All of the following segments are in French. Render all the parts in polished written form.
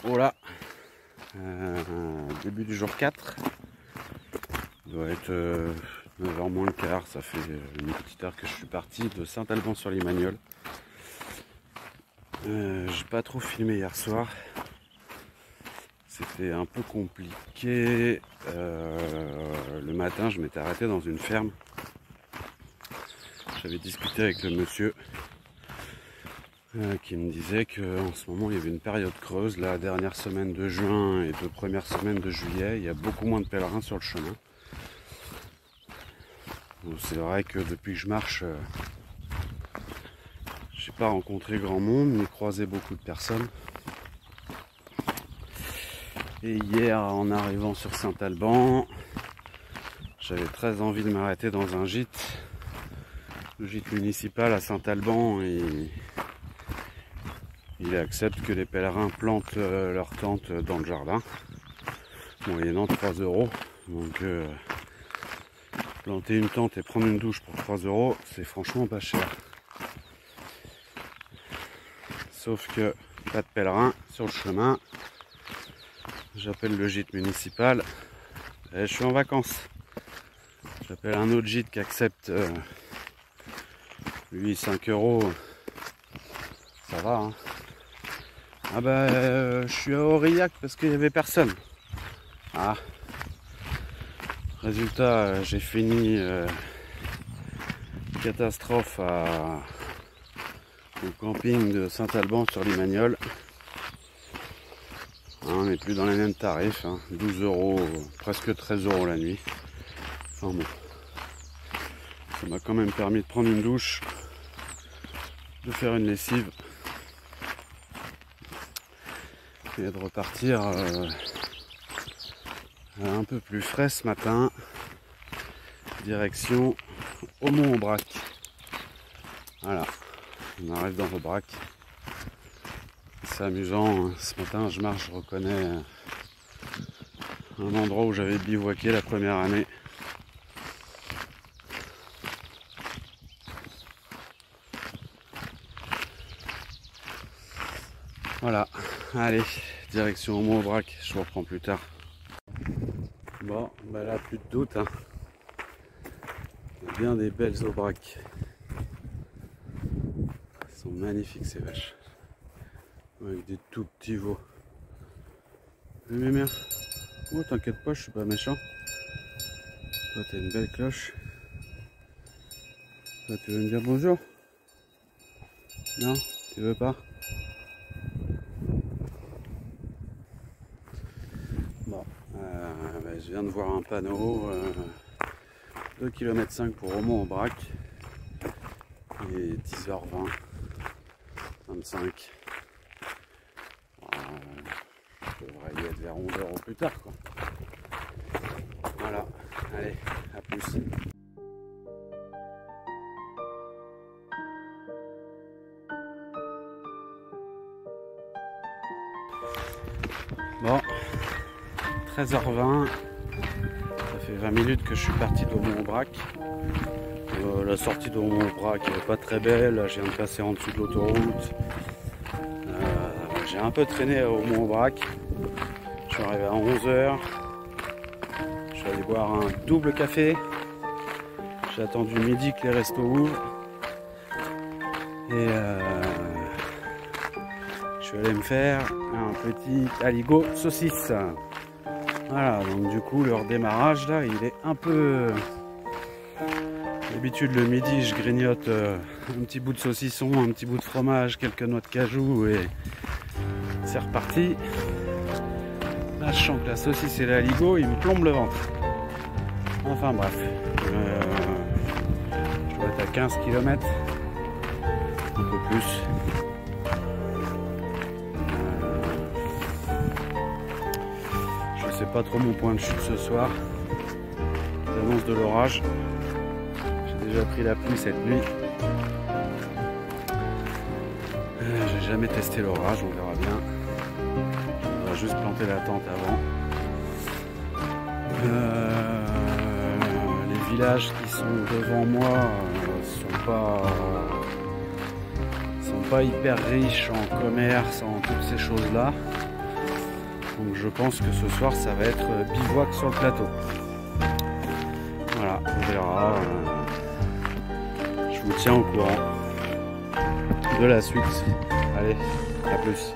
Voilà, début du jour 4, il doit être 9h moins le quart, ça fait une petite heure que je suis parti de Saint-Alban-sur-Limagnole. J'ai pas trop filmé hier soir, c'était un peu compliqué. Le matin je m'étais arrêté dans une ferme, j'avais discuté avec le monsieur qui me disait qu'en ce moment il y avait une période creuse, la dernière semaine de juin et deux premières semaines de juillet, il y a beaucoup moins de pèlerins sur le chemin. C'est vrai que depuis que je marche, j'ai pas rencontré grand monde, ni croisé beaucoup de personnes. Et hier, en arrivant sur Saint-Alban, j'avais très envie de m'arrêter dans un gîte. Le gîte municipal à Saint-Alban, il accepte que les pèlerins plantent leur tente dans le jardin, moyennant 3 €. Donc planter une tente et prendre une douche pour 3 €, c'est franchement pas cher. Sauf que pas de pèlerins sur le chemin. J'appelle le gîte municipal et je suis en vacances. J'appelle un autre gîte qui accepte lui 5 €. Ça va, hein. Ah bah je suis à Aurillac parce qu'il n'y avait personne. Ah. Résultat, j'ai fini catastrophe au camping de Saint-Alban-sur-Limagnole. On n'est plus dans les mêmes tarifs, hein. 12 €, presque 13 € la nuit. Enfin bon, ça m'a quand même permis de prendre une douche, de faire une lessive et de repartir un peu plus frais ce matin, direction Aumont-Aubrac. Voilà, on arrive dans Aubrac. C'est amusant, ce matin je marche, je reconnais un endroit où j'avais bivouaqué la première année. Voilà, allez, direction Aumont-Aubrac, je vous reprends plus tard. Bon, bah là plus de doute, hein. Il y a bien des belles Aubrac. Elles sont magnifiques ces vaches. Avec des tout petits veaux. Mais merde. Oh t'inquiète pas, je suis pas méchant. Toi t'as une belle cloche. Toi tu veux me dire bonjour? Non? Tu veux pas? Bon, je viens de voir un panneau 2,5 km pour Aumont-Aubrac et 10h20 25. Je devrais y être vers 11 € plus tard quoi. Voilà, allez, à plus. Bon, 13h20, ça fait 20 minutes que je suis parti d'Aumont-Aubrac. La sortie d'Aumont-Aubrac n'est pas très belle, je viens de passer en dessous de l'autoroute. J'ai un peu traîné à Aumont-Aubrac, je suis arrivé à 11 h. Je suis allé boire un double café, j'ai attendu midi que les restos ouvrent. Et je suis allé me faire un petit aligot saucisse. Voilà, donc du coup le redémarrage là il est un peu... D'habitude le midi je grignote un petit bout de saucisson, un petit bout de fromage, quelques noix de cajou et c'est reparti. Là je sens que la saucisse et l'aligot ils me plombent le ventre. Enfin bref, je dois être à 15 km, un peu plus. Je sais pas trop mon point de chute ce soir. J'annonce de l'orage. J'ai déjà pris la pluie cette nuit. J'ai jamais testé l'orage, on verra bien. On va juste planter la tente avant. Les villages qui sont devant moi sont pas hyper riches en commerce, en toutes ces choses là. Donc je pense que ce soir ça va être bivouac sur le plateau. Voilà, on verra. Je vous tiens au courant de la suite. Allez, à plus.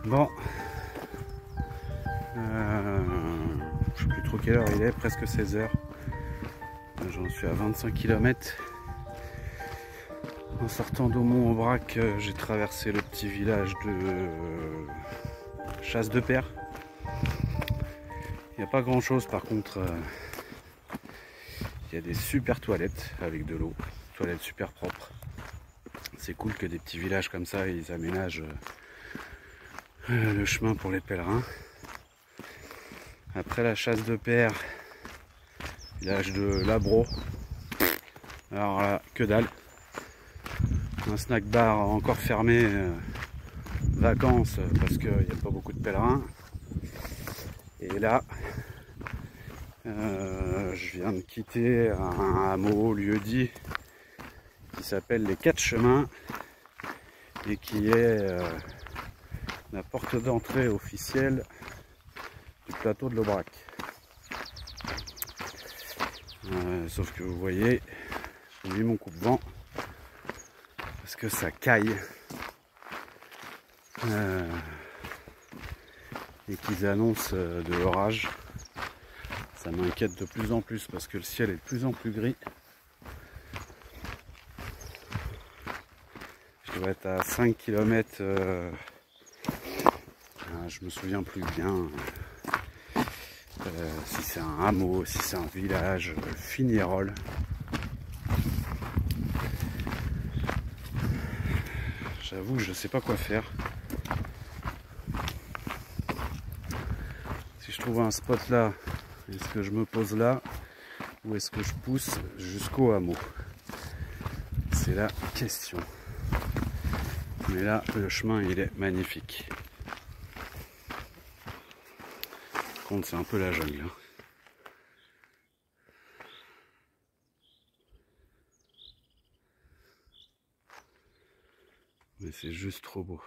Bon, je sais plus trop quelle heure il est, presque 16 h. J'en suis à 25 km. En sortant d'Aumont-Aubrac, j'ai traversé le petit village de Chasse-de-Père. Il n'y a pas grand chose, par contre, il y a des super toilettes avec de l'eau, toilettes super propres. C'est cool que des petits villages comme ça, ils aménagent le chemin pour les pèlerins. Après la Chasse-de-Père, village de Labro. Alors là, que dalle. Un snack bar encore fermé, vacances, parce qu'il n'y a pas beaucoup de pèlerins. Et là, je viens de quitter un hameau lieu-dit qui s'appelle les 4 chemins et qui est la porte d'entrée officielle du plateau de l'Aubrac. Sauf que vous voyez, j'ai mis mon coupe-vent parce que ça caille et qu'ils annoncent de l'orage. Ça m'inquiète de plus en plus parce que le ciel est de plus en plus gris. Je dois être à 5 km, je me souviens plus bien si c'est un hameau, si c'est un village, Fignerolles. J'avoue, je sais pas quoi faire. Si je trouve un spot là, est-ce que je me pose là ou est-ce que je pousse jusqu'au hameau? C'est la question. Mais là, le chemin, il est magnifique. Par contre, c'est un peu la jungle. Hein. Mais c'est juste trop beau.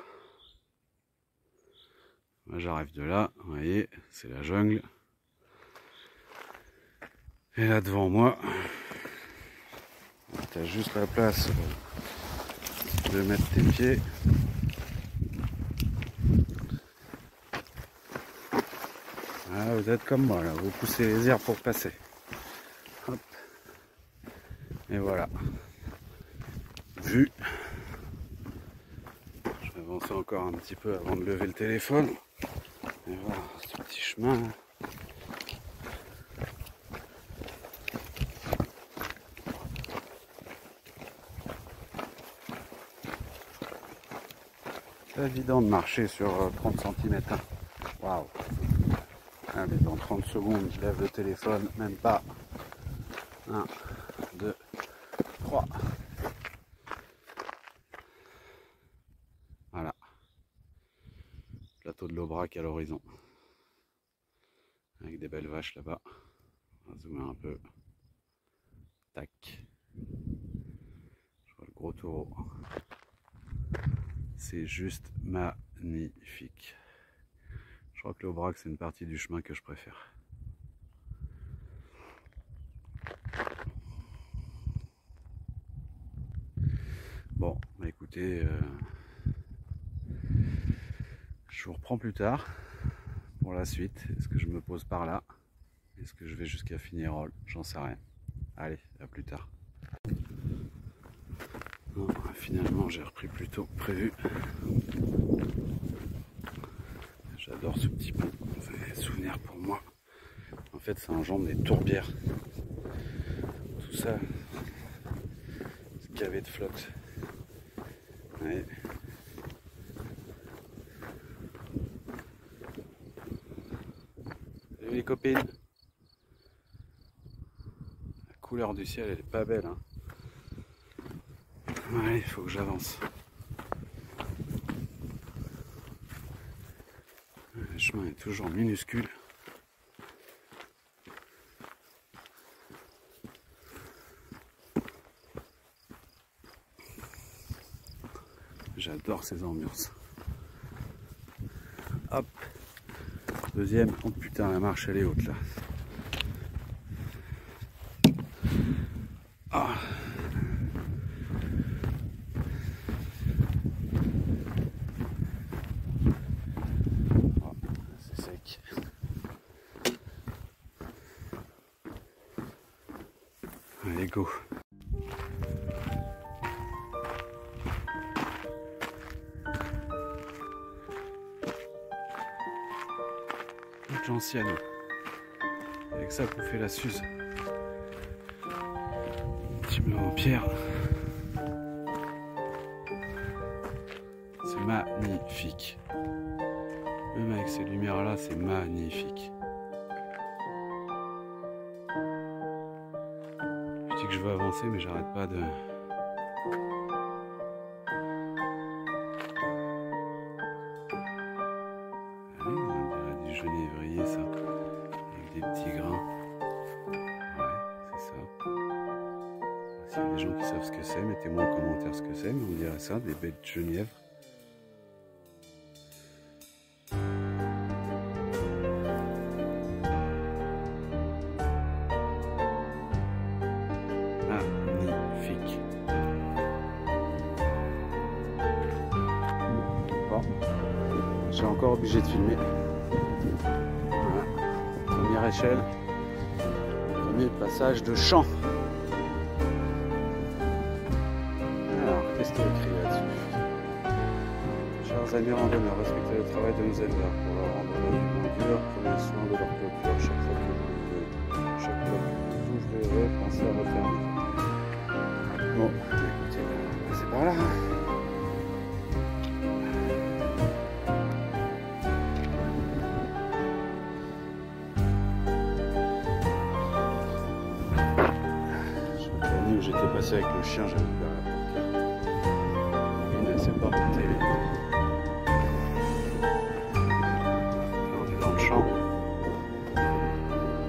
Moi, j'arrive de là, vous voyez, c'est la jungle. Et là devant moi, tu as juste la place de mettre tes pieds. Ah, vous êtes comme moi là, vous poussez les herbes pour passer. Hop. Et voilà. Vu. Je vais avancer encore un petit peu avant de lever le téléphone. Et voilà, ce petit chemin là. C'est évident de marcher sur 30 cm. Waouh! Allez, dans 30 secondes, je lève le téléphone, même pas. 1, 2, 3. Voilà. Plateau de l'Aubrac à l'horizon. Avec des belles vaches là-bas. On va zoomer un peu. Tac. Je vois le gros taureau. C'est juste magnifique. Je crois que l'Aubrac, c'est une partie du chemin que je préfère. Bon, bah écoutez, je vous reprends plus tard pour la suite. Est-ce que je me pose par là? Est-ce que je vais jusqu'à Fignerolles? J'en sais rien. Allez, à plus tard. Non, finalement, j'ai repris plus tôt que prévu. J'adore ce petit pont, c'est des souvenirs pour moi. En fait, ça engendre des tourbières. Tout ça, c'est gavé de flotte. Ouais. Salut les copines. La couleur du ciel, elle est pas belle. Hein. Ouais, il faut que j'avance. chemin est toujours minuscule. J'adore ces ambiances. Hop. Deuxième. Oh putain, la marche elle est haute là. Ah. Oh, c'est sec. Allez, go. L'ancienne. Avec ça qu'on fait la Suze. Petit blanc en pierre. C'est magnifique. Même avec ces lumières là, c'est magnifique. Je dis que je veux avancer, mais j'arrête pas de... Genévrier, ça, avec des petits grains. Ouais, c'est ça. S'il y a des gens qui savent ce que c'est, mettez-moi en commentaire ce que c'est, mais on dirait ça, des baies de genièvre. Magnifique. Bon, je suis encore obligé de filmer. Première échelle, premier passage de champ. Alors, qu'est-ce qu'il y a écrit là-dessus? Chers amis randonneurs, respectez le travail de nos éleveurs pour leur rendre la vie moins dure, prenez soin de leur clôture chaque fois que vous pouvez. Chaque fois que vous ouvrirez, pensez à refermer. Bon, écoutez, c'est par là. J'étais passé avec le chien, j'avais ouvert la porte. Il ne s'est pas monté. Là, on est dans le champ.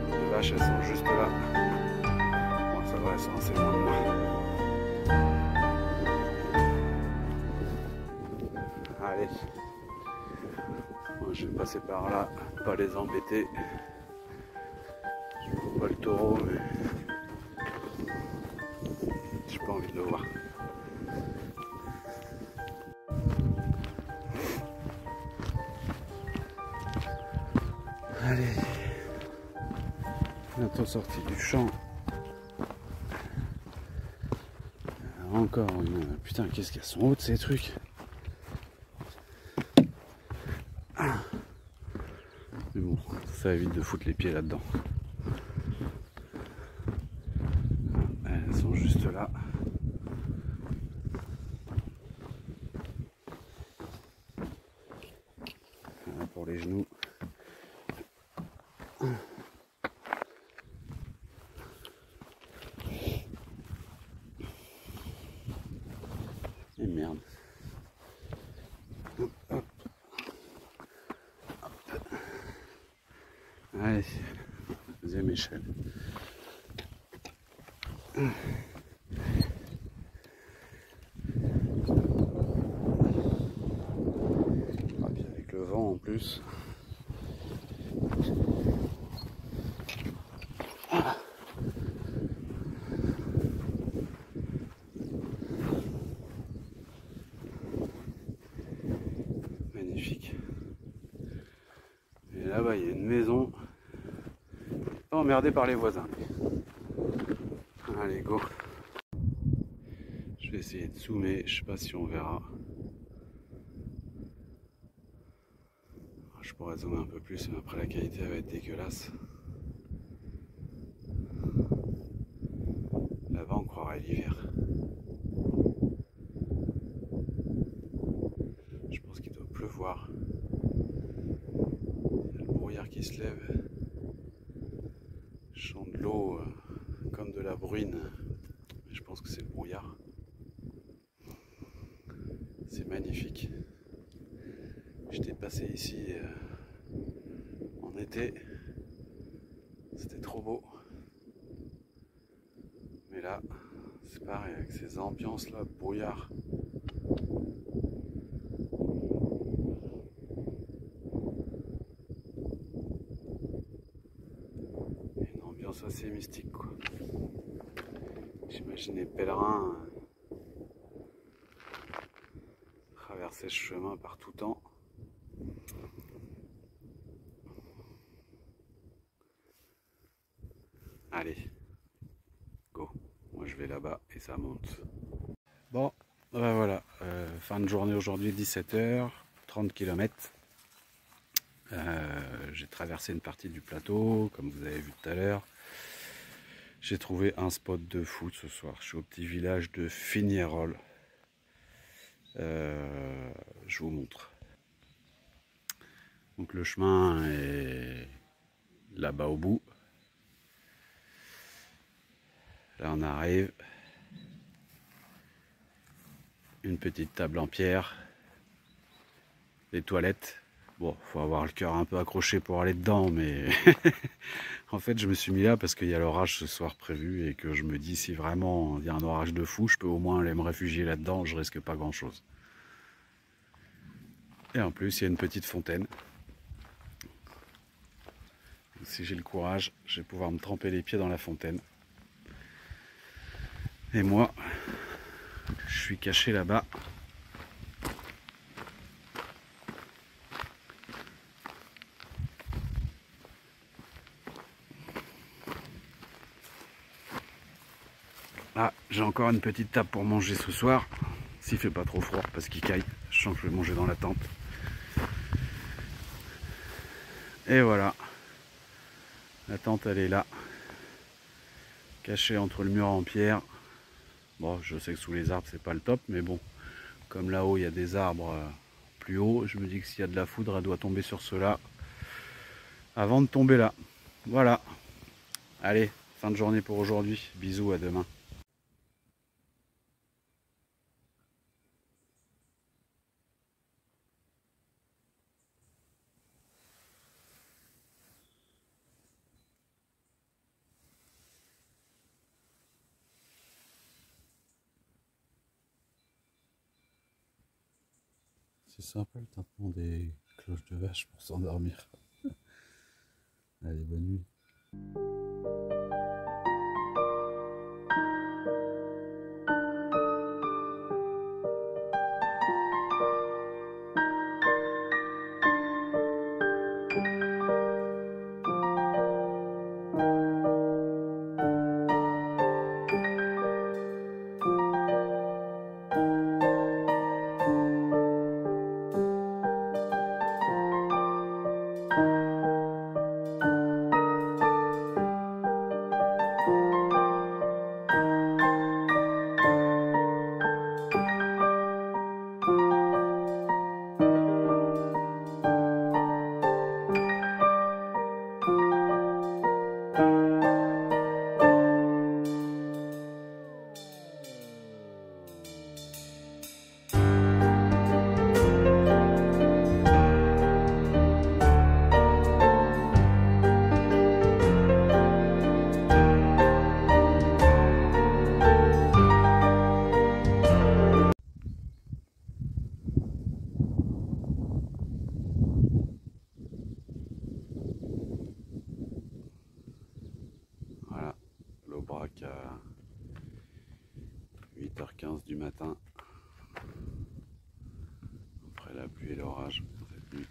Les vaches, elles sont juste là. Bon, ça va, elles sont assez loin de moi. Allez. Moi, je vais passer par là, pas les embêter. Je vois pas le taureau, mais... j'ai pas envie de le voir. Allez, bientôt sorti du champ. Encore une... Putain, qu'est-ce qu'elles sont hautes ces trucs. Mais bon, ça évite de foutre les pieds là-dedans. Elles sont juste là. Voilà pour les genoux. Et merde. Hop, hop. Hop. Allez, deuxième échelle. Ah, puis avec le vent en plus. Ah. Magnifique. Et là-bas, il y a une maison. Pas emmerdé par les voisins. Allez, go. Je vais essayer de zoomer, je sais pas si on verra. Je pourrais zoomer un peu plus, mais après la qualité va être dégueulasse. Là-bas, on croirait l'hiver. Je pense qu'il doit pleuvoir. Il y a le brouillard qui se lève. Je sens de l'eau comme de la bruine. Je pense que c'est le brouillard. C'est magnifique. J'étais passé ici en été. C'était trop beau. Mais là, c'est pareil avec ces ambiances là, brouillard. Une ambiance assez mystique quoi. J'imagine les pèlerins traverser ce chemin par tout temps. Allez, go. Moi je vais là-bas et ça monte. Bon, voilà, fin de journée aujourd'hui, 17 h, 30 km. J'ai traversé une partie du plateau, comme vous avez vu tout à l'heure. J'ai trouvé un spot de foot ce soir. Je suis au petit village de Fignerolles. Je vous montre. Donc le chemin est là-bas au bout. Là on arrive. Une petite table en pierre. Les toilettes. Bon, faut avoir le cœur un peu accroché pour aller dedans, mais en fait je me suis mis là parce qu'il y a l'orage ce soir prévu et que je me dis si vraiment il y a un orage de fou, je peux au moins aller me réfugier là-dedans, je risque pas grand-chose. Et en plus il y a une petite fontaine. Si j'ai le courage, je vais pouvoir me tremper les pieds dans la fontaine. Et moi, je suis caché là-bas. Ah, j'ai encore une petite table pour manger ce soir. S'il fait pas trop froid, parce qu'il caille. Je sens que je vais manger dans la tente. Et voilà. La tente, elle est là. Cachée entre le mur en pierre. Bon, je sais que sous les arbres, c'est pas le top, mais bon. Comme là-haut, il y a des arbres plus hauts, je me dis que s'il y a de la foudre, elle doit tomber sur ceux-là. Avant de tomber là. Voilà. Allez, fin de journée pour aujourd'hui. Bisous, à demain. C'est sympa le tintement des cloches de vache pour s'endormir. Allez, bonne nuit. L'Aubrac à 8h15 du matin, après la pluie et l'orage cette nuit.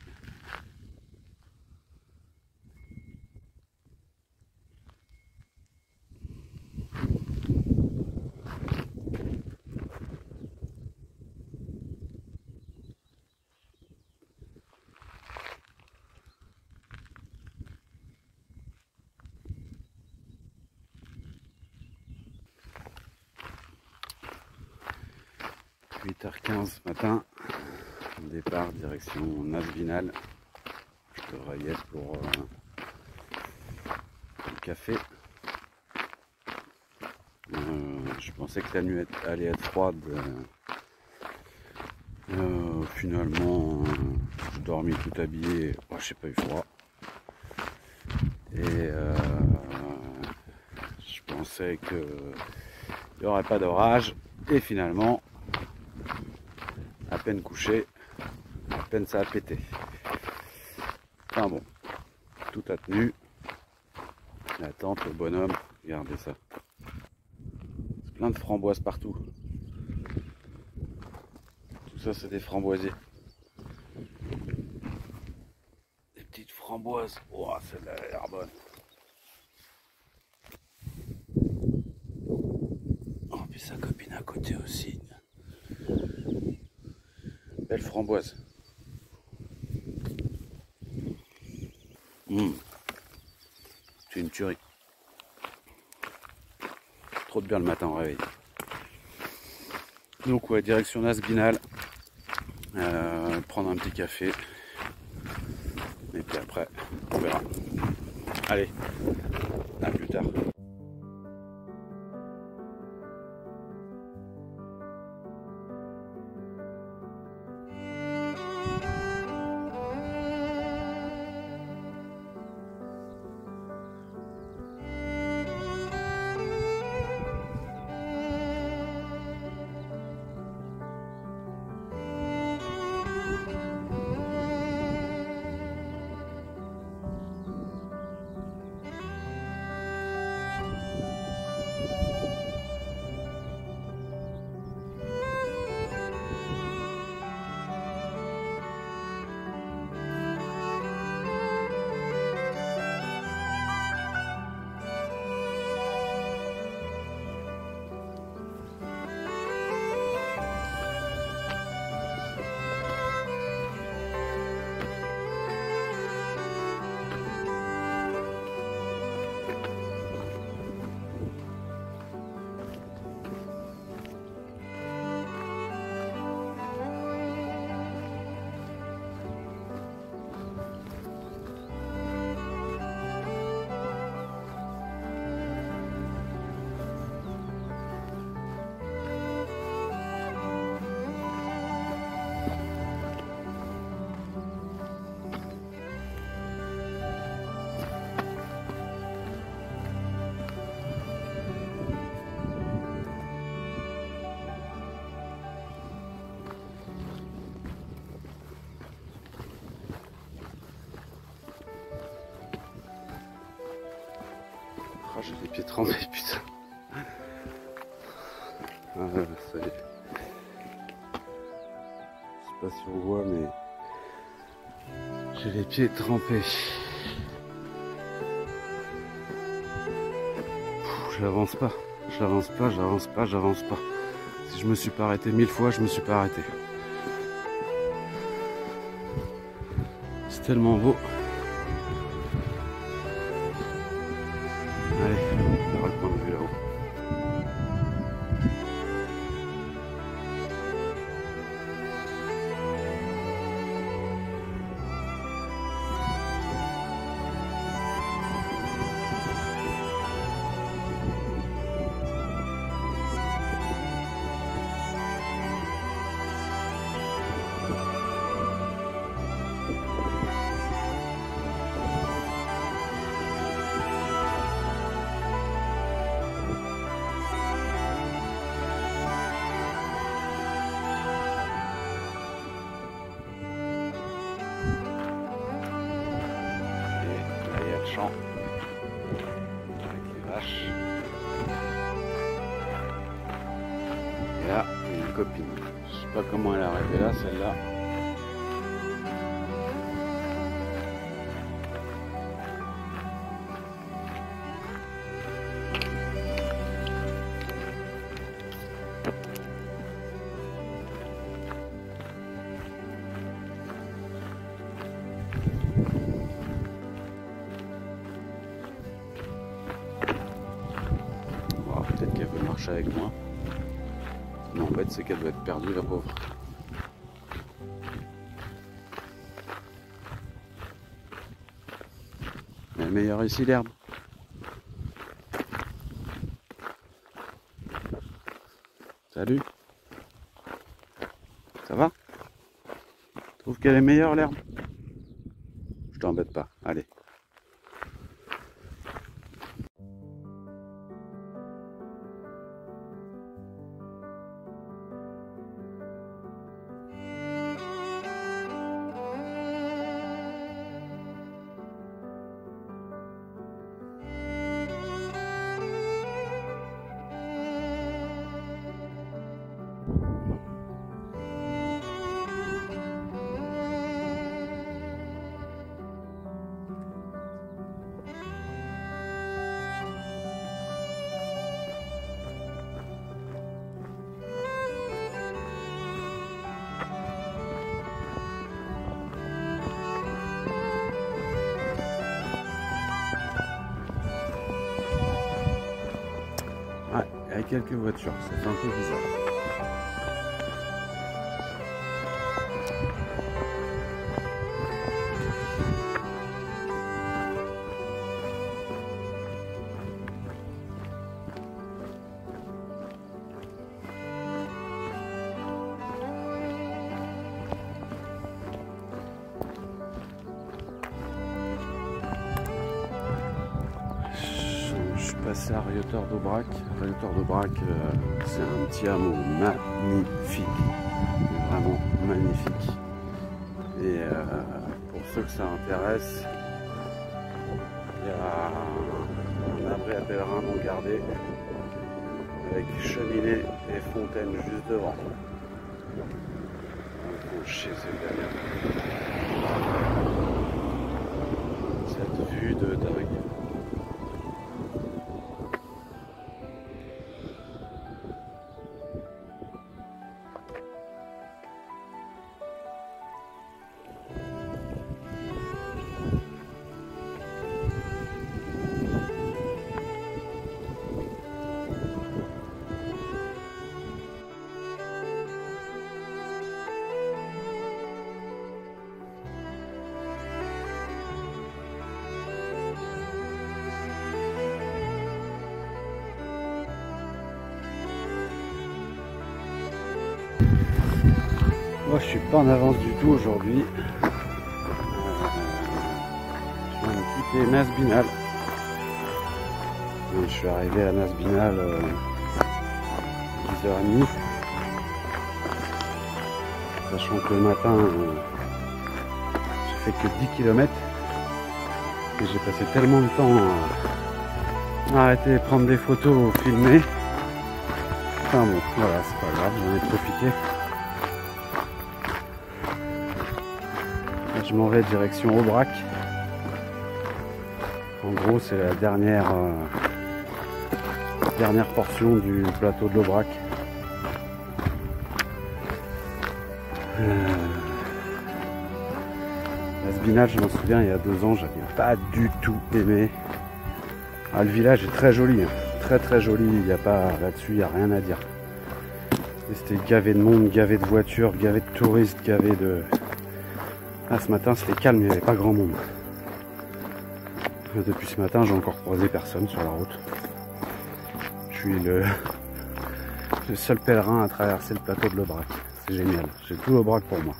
« 8h15 matin, départ direction Nasvinal. Je devrais y être pour le café. Je pensais que la nuit allait être froide. Finalement, je dormis tout habillé. Oh, je sais pas, eu froid. Et je pensais qu'il n'y aurait pas d'orage. Et finalement, à peine couché, à peine ça a pété. Enfin bon, tout a tenu. La tente, le bonhomme, regardez ça. C'est plein de framboises partout. Tout ça, c'est des framboisiers. Des petites framboises. Oh, celle-là a l'air bonne. Oh, puis sa copine à côté aussi. Belle framboise. C'est une tuerie. Trop de bien le matin au réveil. Donc ouais, direction Nasbinal. Prendre un petit café. Et puis après, on verra. Allez, à plus tard. Oh, j'ai les pieds trempés, putain. Ah, ça y est. Je sais pas si on voit, mais j'ai les pieds trempés. J'avance pas, j'avance pas, j'avance pas, j'avance pas. Si je me suis pas arrêté 1000 fois, je me suis pas arrêté. C'est tellement beau. Allez, on verra le point de vue là-haut. Champ avec les vaches. Et là, il y a une copine. Je sais pas comment elle est arrivée là, celle-là. Peut-être qu'elle veut marcher avec moi. Mais en fait, c'est qu'elle doit être perdue, la pauvre. Elle est meilleure ici, l'herbe. Salut. Ça va? Tu trouves qu'elle est meilleure, l'herbe? Je t'embête pas. Allez. Il y a quelques voitures, ça fait un peu bizarre. Passé à Rieutort d'Aubrac. Rieutort d'Aubrac, c'est un petit hameau magnifique, vraiment magnifique. Et pour ceux que ça intéresse, il y a un abri à pèlerins non gardé avec cheminée et fontaine juste devant. Chez cette vue de dingue. Moi je suis pas en avance du tout aujourd'hui. Je viens de quitter Nasbinal. Je suis arrivé à Nasbinal 10h30. Sachant que le matin j'ai fait que 10 km et j'ai passé tellement de temps à arrêter de prendre des photos, filmer. Enfin bon, voilà, c'est pas grave, j'en ai profité. Je m'en vais direction Aubrac. En gros, c'est la dernière portion du plateau de l'Aubrac. Nasbinal, je m'en souviens, il y a 2 ans, j'avais pas du tout aimé. Ah, le village est très joli, hein. Très très joli. Il n'y a pas là-dessus, il n'y a rien à dire. C'était gavé de monde, gavé de voitures, gavé de touristes, gavé de. Ah, ce matin c'était calme, il n'y avait pas grand monde. Depuis ce matin, j'ai encore croisé personne sur la route. Je suis le seul pèlerin à traverser le plateau de l'Aubrac. C'est génial, j'ai tout l'Aubrac pour moi.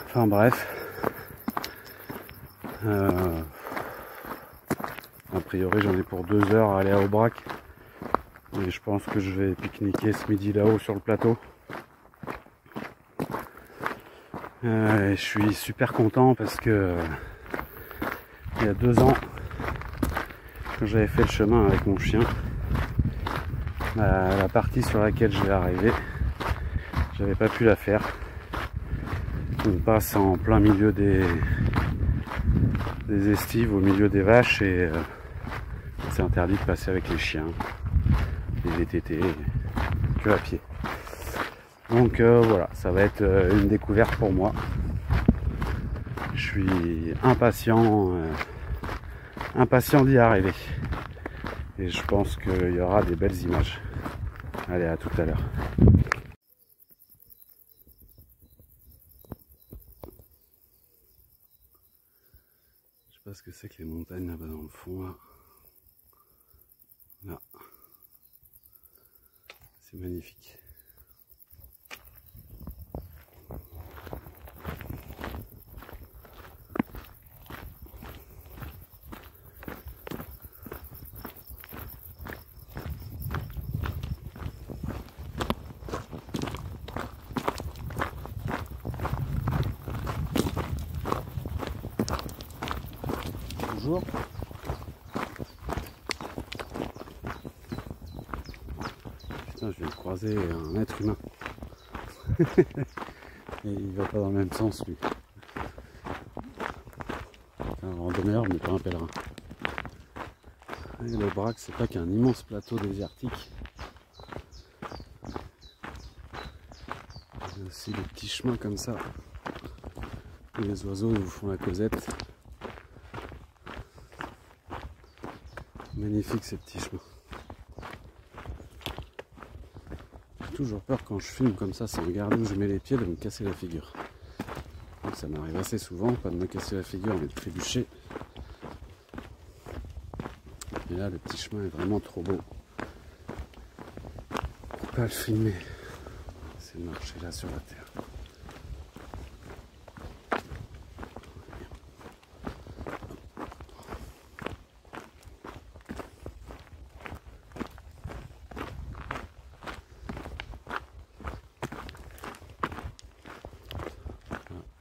Enfin bref. A priori, j'en ai pour 2 heures à aller à Aubrac. Et je pense que je vais pique-niquer ce midi là-haut sur le plateau. Je suis super content parce que il y a 2 ans, quand j'avais fait le chemin avec mon chien, la partie sur laquelle je vais arriver, j'avais pas pu la faire. On passe en plein milieu des estives, au milieu des vaches, et c'est interdit de passer avec les chiens, les VTT, que à pied. Donc voilà, ça va être une découverte pour moi. Je suis impatient d'y arriver. Et je pense qu'il y aura des belles images. Allez, à tout à l'heure. Je sais pas ce que c'est que les montagnes là-bas dans le fond là. Là. C'est magnifique. Bonjour. Putain, je viens de croiser un être humain. Et il va pas dans le même sens lui. C'est un randonneur mais pas un pèlerin. Et l'Aubrac, c'est pas qu'un immense plateau désertique. Il y a aussi des petits chemins comme ça. Et les oiseaux vous font la causette. Magnifique ces petits chemins. toujours peur quand je filme comme ça sans regarder où je mets les pieds de me casser la figure. Donc ça m'arrive assez souvent, pas de me casser la figure mais de trébucher. Et là le petit chemin est vraiment trop beau pour pas le filmer. C'est de marcher là sur la terre.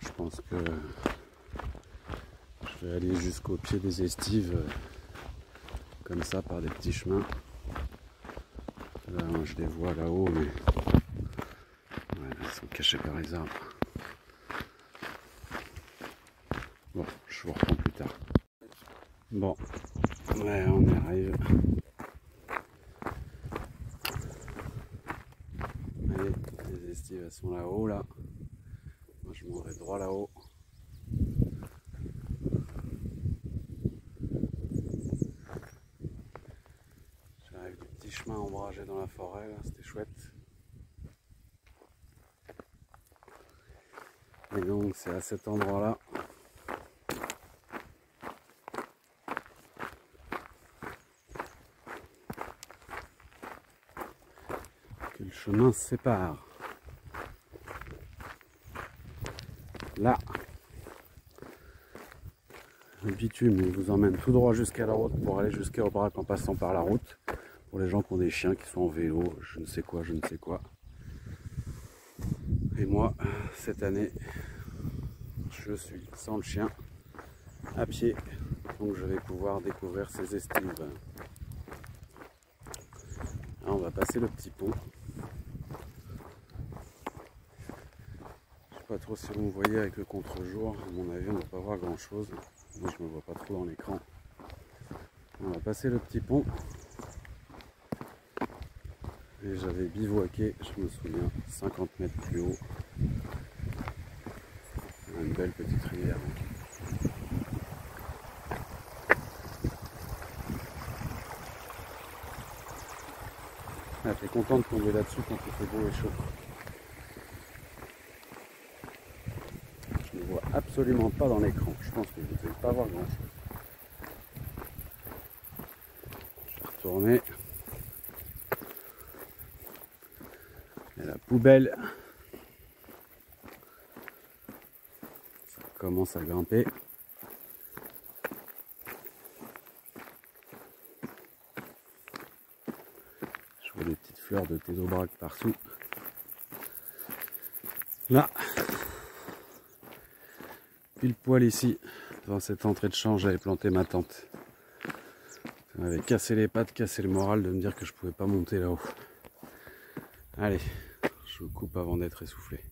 Je pense que je vais aller jusqu'au pied des estives comme ça par des petits chemins. Là moi je les vois là-haut mais ouais, ils sont cachés par les arbres. Bon, je vous reprends plus tard. Bon, ouais, on y arrive. Allez, les estives elles sont là-haut là. Moi je m'en vais droit là-haut. J'arrive du petit chemin ombragé dans la forêt là, c'était chouette. Et donc c'est à cet endroit là que le chemin se sépare. Là, le bitume il vous emmène tout droit jusqu'à la route pour aller jusqu'à Aubrac en passant par la route. Pour les gens qui ont des chiens, qui sont en vélo, je ne sais quoi. Et moi, cette année, je suis sans le chien, à pied. Donc je vais pouvoir découvrir ces estives. Là, on va passer le petit pont. Pas trop si vous me voyez avec le contre-jour, à mon avis on ne va pas voir grand chose, moi je me vois pas trop dans l'écran. On va passer le petit pont et j'avais bivouaqué, je me souviens, 50 mètres plus haut, une belle petite rivière. Ah, t'es content de tomber là-dessus quand il fait beau et chaud. Je ne vois absolument pas dans l'écran. Je pense que vous ne devez pas voir grand chose. Je vais retourner. Et la poubelle. Ça commence à grimper. Je vois des petites fleurs de thé d'Aubrac partout. Là. Pile poil ici, dans cette entrée de champ, j'avais planté ma tente. Ça m'avait cassé les pattes, cassé le moral de me dire que je pouvais pas monter là-haut. Allez, je vous coupe avant d'être essoufflé.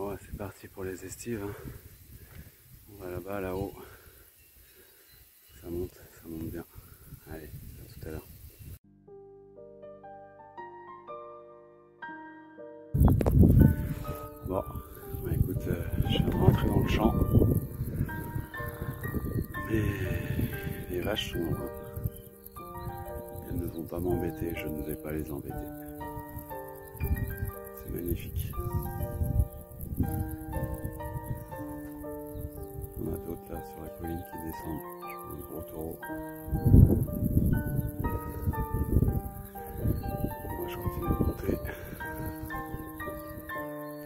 Oh, c'est parti pour les estives. Hein. On va là-bas, là-haut. Ça monte bien. Allez, à tout à l'heure. Bon, bah écoute, je viens de rentrer dans le champ. Et les vaches sont heureuses. Elles ne vont pas m'embêter, je ne vais pas les embêter. C'est magnifique. On a d'autres là sur la colline qui descendent. Je vois un gros taureau. Moi je continue de monter.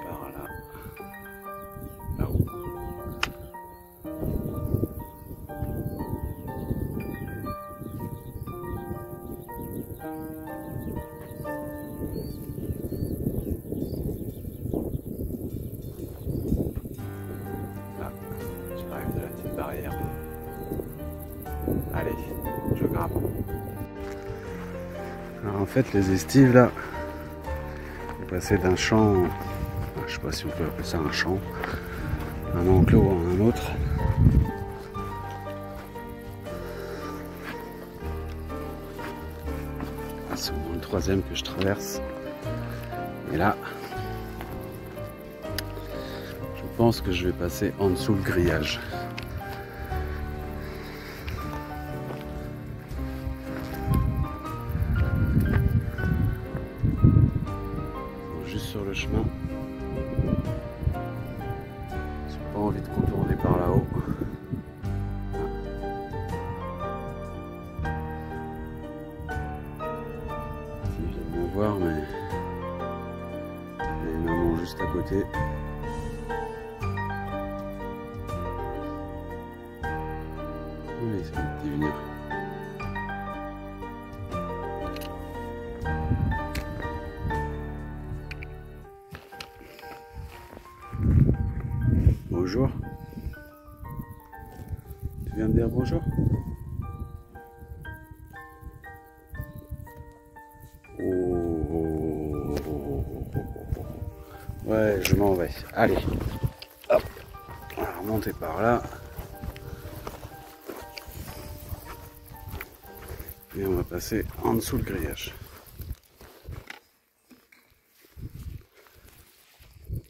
Par là. Là-haut. J'arrive de la petite barrière. Allez, je grimpe. Alors en fait les estives là, on est passé d'un champ, je sais pas si on peut appeler ça un champ, un enclos à un autre. c'est au moins le troisième que je traverse. Et là, je pense que je vais passer en dessous le grillage. Juste sur le chemin. J'ai pas envie de contourner par là-haut. Ils viennent me voir, mais il y a une maman juste à côté. Oui, c'est un petit venir. Bonjour. Tu viens de dire bonjour? Ouais, je m'en vais. Allez. Hop. On va remonter par là. Et on va passer en dessous le grillage.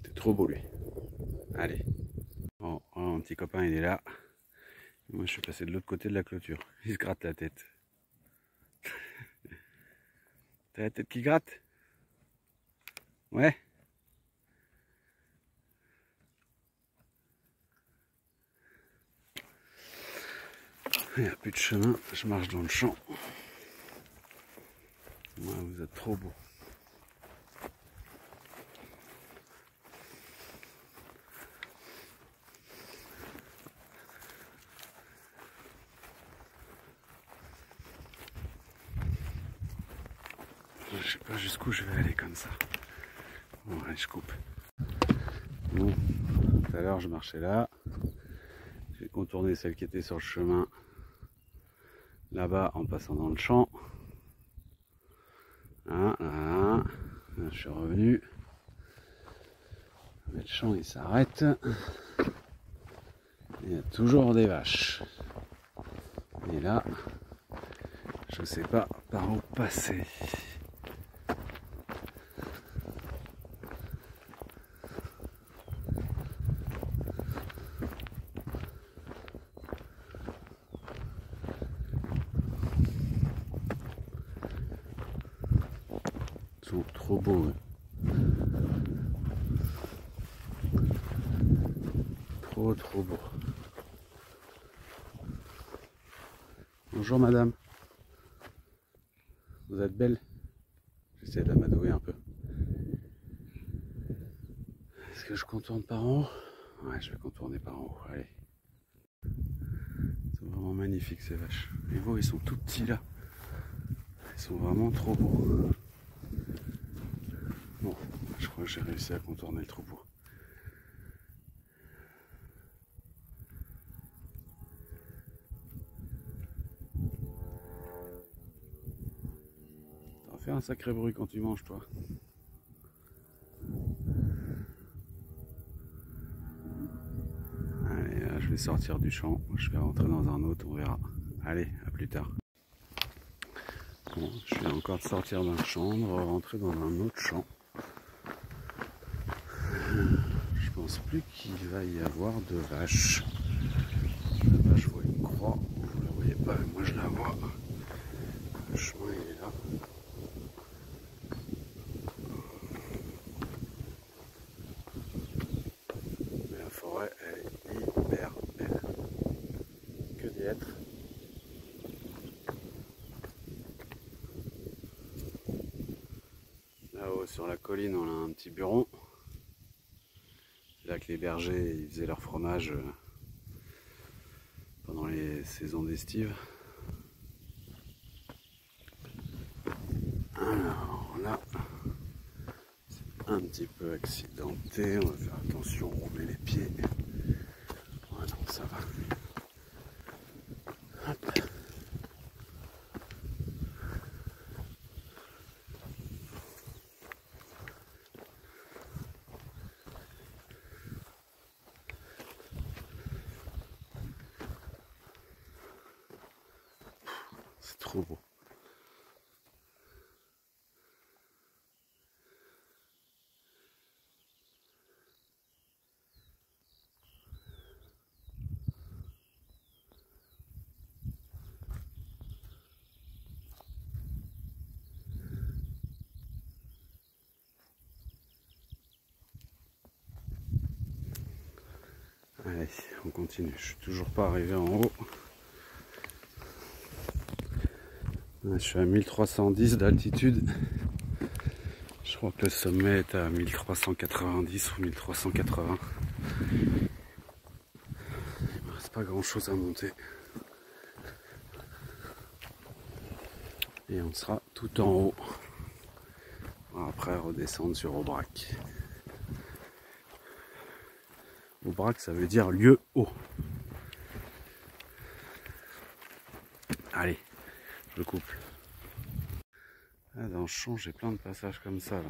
C'est trop beau lui. Allez. Bon, mon petit copain il est là. Moi je suis passé de l'autre côté de la clôture. Il se gratte la tête. T'as la tête qui gratte? Ouais. Il n'y a plus de chemin, je marche dans le champ. Ouais, vous êtes trop beau. Je sais pas jusqu'où je vais aller comme ça. Bon, allez, je coupe. Bon, tout à l'heure je marchais là. J'ai contourné celle qui était sur le chemin là-bas en passant dans le champ. Là, là, là, je suis revenu. Le champ il s'arrête. Il y a toujours des vaches. Et là, je sais pas par où passer. Ils sont trop beaux. Hein. Trop beau. Bonjour madame. Vous êtes belle? J'essaie de l'amadouer un peu. Est-ce que je contourne par en haut? Ouais, je vais contourner par en haut. Allez. Ils sont vraiment magnifiques ces vaches. Les veaux ils sont tout petits là. Ils sont vraiment trop beaux. Bon, je crois que j'ai réussi à contourner le troupeau. T'en fais un sacré bruit quand tu manges toi. Allez, là je vais sortir du champ. Je vais rentrer dans un autre, on verra. Allez, à plus tard. Bon, je viens encore de sortir d'un champ, de rentrer dans un autre champ. Je pense plus qu'il va y avoir de vaches. Là-bas, je vois une croix. Vous la voyez pas, mais moi je la vois. Le chemin il est là. Mais la forêt, elle est hyper belle. Que d'y être. Là-haut sur la colline, on a un petit buron. C'est là que les bergers ils faisaient leur fromage pendant les saisons d'estive. Alors là, c'est un petit peu accidenté, on va faire attention, on met les pieds. Ouais, donc ça va. Hop. C'est trop beau. Allez, on continue. Je suis toujours pas arrivé en haut. Je suis à 1310 d'altitude. Je crois que le sommet est à 1390 ou 1380. Il me reste pas grand chose à monter. Et on sera tout en haut. Après redescendre sur Aubrac. Aubrac, ça veut dire lieu haut. Allez, je coupe. Ah, dans le champ, j'ai plein de passages comme ça là.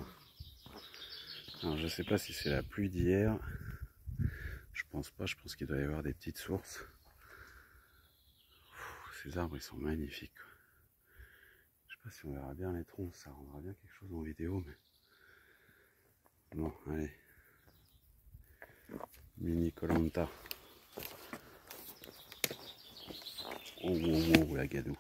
Alors je sais pas si c'est la pluie d'hier. Je pense pas, je pense qu'il doit y avoir des petites sources. Ces arbres ils sont magnifiques. Je sais pas si on verra bien les troncs, ça rendra bien quelque chose en vidéo, mais bon, allez. Mini Koh-Lanta. Oh, oh, oh, la gadoue.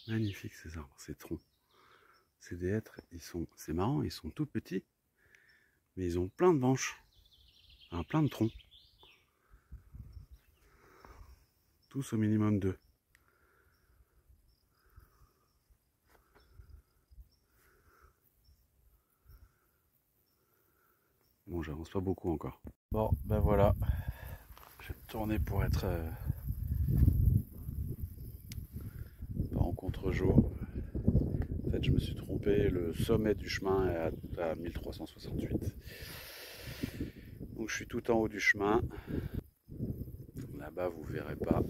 Magnifique ces arbres, ces troncs. C'est des hêtres, c'est marrant, ils sont tout petits, mais ils ont plein de branches, enfin, plein de troncs. Tous au minimum 2. Bon, j'avance pas beaucoup encore. Bon, ben voilà. Je vais tourner pour être pas en contre-jour. En fait, je me suis trompé. Le sommet du chemin est à 1368. Donc, je suis tout en haut du chemin. Là-bas, vous verrez pas.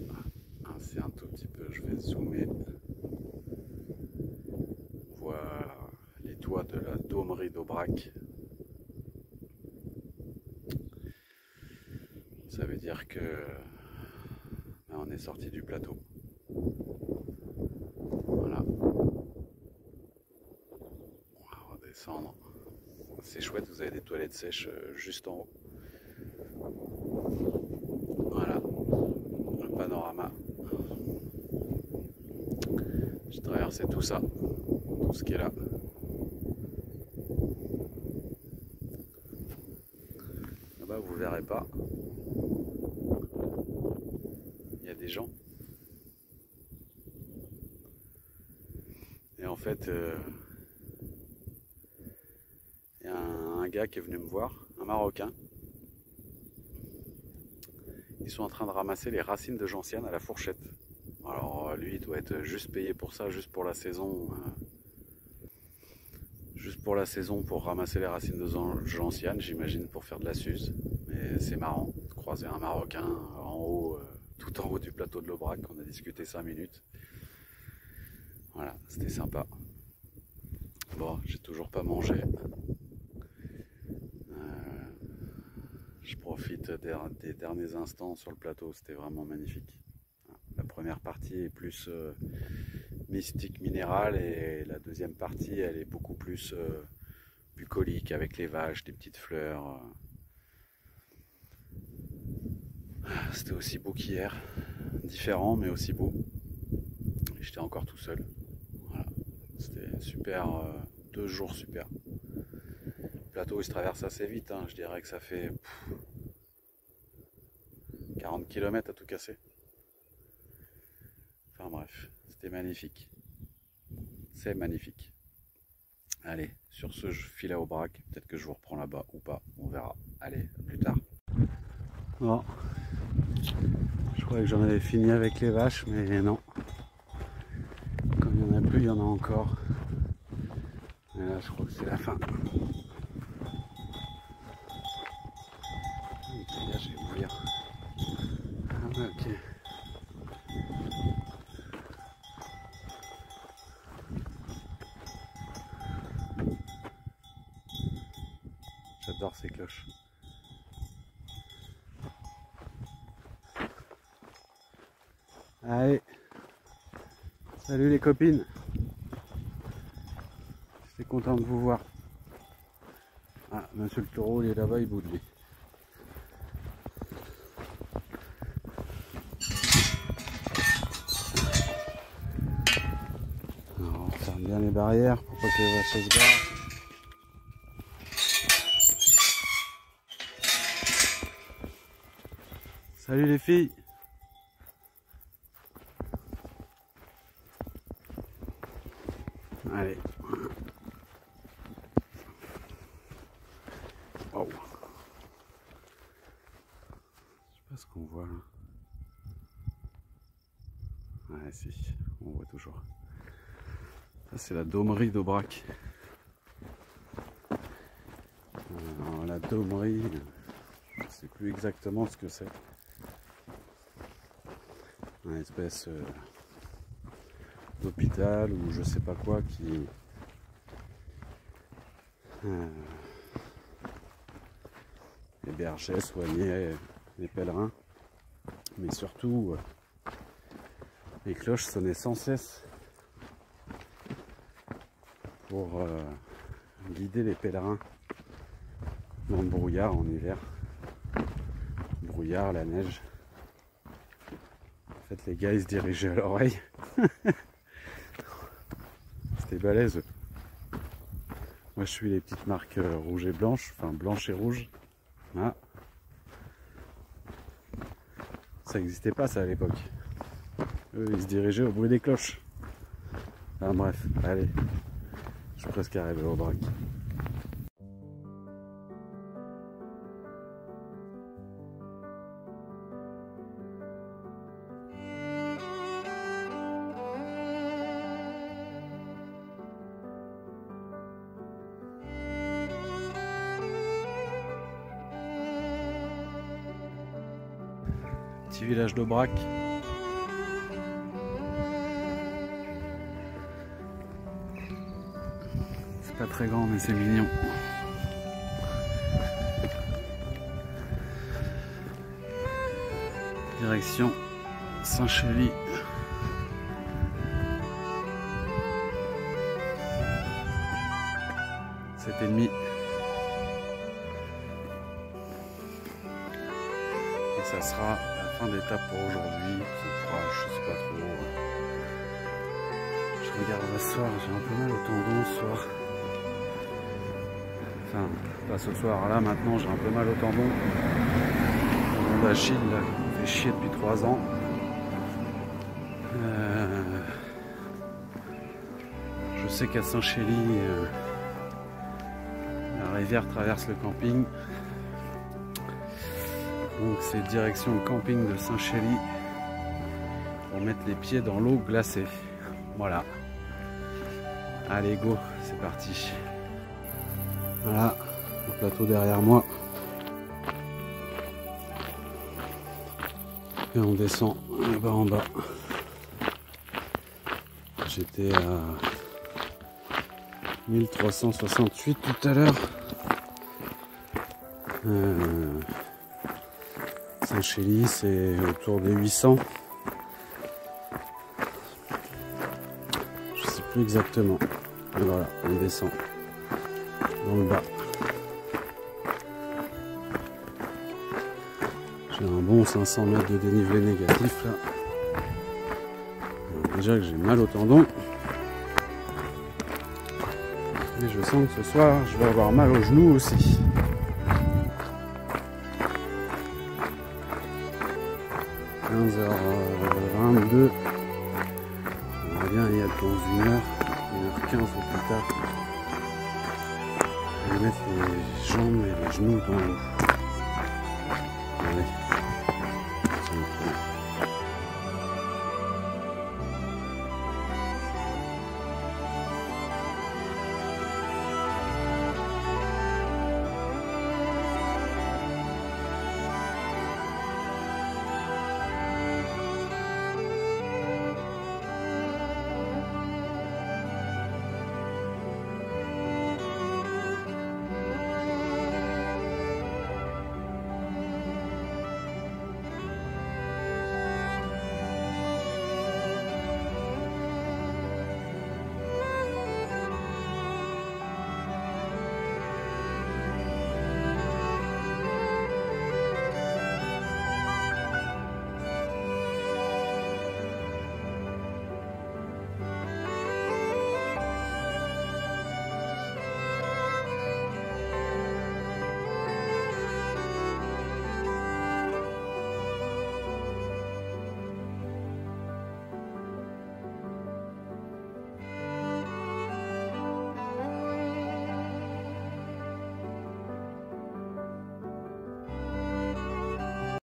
C'est un tout petit peu. Je vais zoomer. Voilà les toits de la Domerie d'Aubrac. Ça veut dire que là, on est sorti du plateau. Voilà. On va redescendre. C'est chouette, vous avez des toilettes sèches juste en haut. Voilà. Le panorama. J'ai traversé tout ça. Tout ce qui est là. Là-bas, vous verrez pas. Il y a des gens. Et en fait, il y a un gars qui est venu me voir, un Marocain. Ils sont en train de ramasser les racines de gentiane à la fourchette. Alors lui, il doit être juste payé pour ça, juste pour la saison. Juste pour la saison, pour ramasser les racines de gentiane, j'imagine, pour faire de la suze. Mais c'est marrant de croiser un Marocain en haut, tout en haut du plateau de l'Aubrac. On a discuté 5 minutes. Voilà, c'était sympa. Bon, j'ai toujours pas mangé. Je profite des derniers instants sur le plateau, c'était vraiment magnifique. La première partie est plus mystique minérale et la deuxième partie elle est beaucoup plus bucolique avec les vaches, des petites fleurs. C'était aussi beau qu'hier, différent mais aussi beau. J'étais encore tout seul. Voilà. C'était super, 2 jours super. Le plateau il se traverse assez vite, hein. Je dirais que ça fait 40 km à tout casser. Enfin bref, c'était magnifique. C'est magnifique. Allez, sur ce, je file à Aubrac. Peut-être que je vous reprends là-bas ou pas. On verra. Allez, à plus tard. Bon. Je croyais que j'en avais fini avec les vaches, mais non. Comme il n'y en a plus, il y en a encore. Et là, je crois que c'est la fin. Là, je vais mourir. Ah ouais, ok. J'adore ces cloches. Allez. Salut les copines. C'est content de vous voir. Ah, monsieur le taureau, il est là-bas, il boude lui. Alors, on ferme bien les barrières pour pas que les vaches se barrent. Salut les filles. Allez. Oh. Je sais pas ce qu'on voit là. Ouais, si, on voit toujours. Ça, c'est la Daumerie d'Aubrac. Alors, la Daumerie, je ne sais plus exactement ce que c'est. Une espèce d'hôpital ou je sais pas quoi qui hébergeait, soignait les pèlerins, mais surtout les cloches sonnaient sans cesse pour guider les pèlerins dans le brouillard en hiver. Le brouillard, la neige. En fait, les gars ils se dirigeaient à l'oreille. C'était balèze. Moi je suis les petites marques rouges et blanches, enfin blanches et rouges. Ah. Ça n'existait pas ça à l'époque. Eux ils se dirigeaient au bruit des cloches. Enfin bref, allez. Je suis presque arrivé au Aubrac. Petit village d'Aubrac. C'est pas très grand mais c'est mignon. Direction Saint-Chély. C'est ennemi. Et ça sera fin d'étape pour aujourd'hui, je sais pas trop. Je regarde ce soir, j'ai un peu mal au tendon ce soir. Enfin, pas ce soir, là maintenant j'ai un peu mal au tendon. Le tendon d'Achille, là, qui me fait chier depuis 3 ans. Je sais qu'à Saint-Chély, la rivière traverse le camping. Donc c'est direction le camping de Saint-Chély pour mettre les pieds dans l'eau glacée. Voilà. Allez go, c'est parti. Voilà, le plateau derrière moi. Et on descend là-bas en bas. J'étais à 1368 tout à l'heure. Saint-Chély, c'est autour des 800. Je sais plus exactement. Et voilà, on descend dans le bas. J'ai un bon 500 mètres de dénivelé négatif là. Alors déjà que j'ai mal au tendon. Et je sens que ce soir, je vais avoir mal aux genoux aussi. h 22, on va bien y être dans 1h15 au plus tard. Je vais mettre les jambes et les genoux dans l'eau.